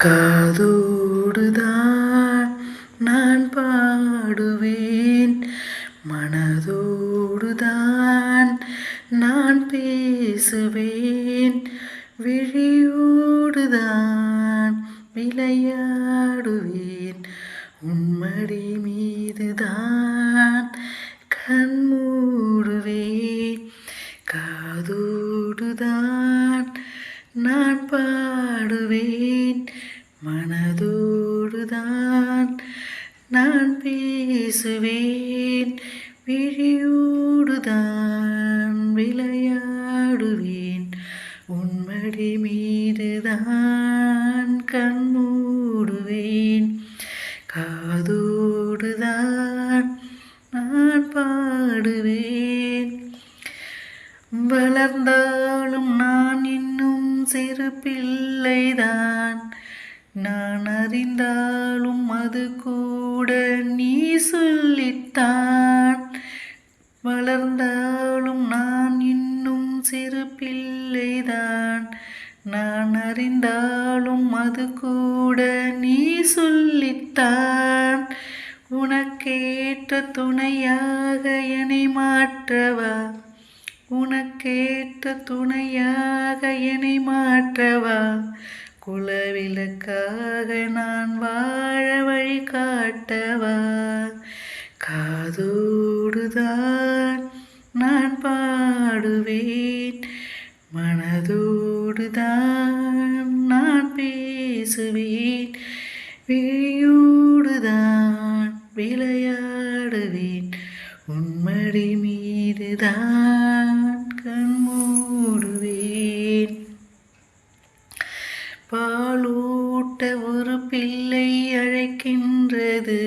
காதோடுதான் நான் பாடுவேன், மனதோடுதான் நான் பேசுவேன், விழியோடுதான் விளையாடுவேன், உன்மடி மீதுதான் கண் மூடுவேன். காதோடுதான் நான் பாடுவேன், மனதோடுதான் நான் பேசுவேன், விழியோடுதான் விளையாடுவேன், உன்மடி மீதுதான் கண் மூடுவேன். காதோடுதான் நான் பாடுவேன். வளர்ந்தாலும் நான் இன்னும் சிறு பிள்ளைதான், நான் அறிந்தாலும் அது கூட நீ சொல்லித்தான். வளர்ந்தாலும் நான் இன்னும் சிறு பிள்ளைதான், நான் அறிந்தாலும் அது கூட நீ சொல்லித்தான். உனக்கேற்ற துணையாக என்னை மாற்றவா, உனக்கேற்ற துணையாக என்னை மாற்றவா, குலவிளக்காக நான் வாழ வழி காட்டவா. காதோடுதான் நான் பாடுவேன், மனதோடுதான் நான் பேசுவேன், விழியோடுதான் விளையாடுவேன், உன்மடி மீதுதான் கண் மூடுவேன். பாலூட்ட ஒரு பிள்ளை அழைக்கின்றது,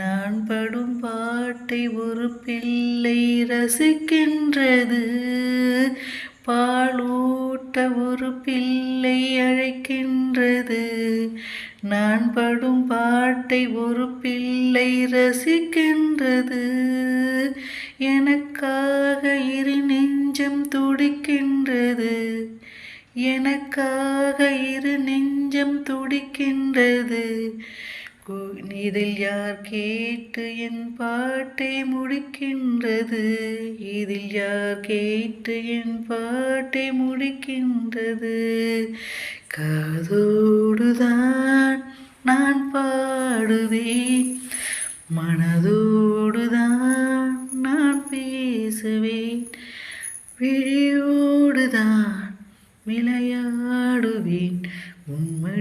நான் படும் பாட்டை ஒரு பிள்ளை ரசிக்கின்றது. பாலூட்ட ஒரு பிள்ளை அழைக்கின்றது, நான் படும் பாட்டை ஒரு பிள்ளை ரசிக்கின்றது. எனக்காக இரு நெஞ்சம் துடிக்கின்றது, எனக்காக இரு நெஞ்சம் துடிக்கின்றது. இதில் யார் கேட்டு என் பாட்டை முடிக்கின்றது, இதில் யார் கேட்டு என் பாட்டை முடிக்கின்றது. காதோடுதான்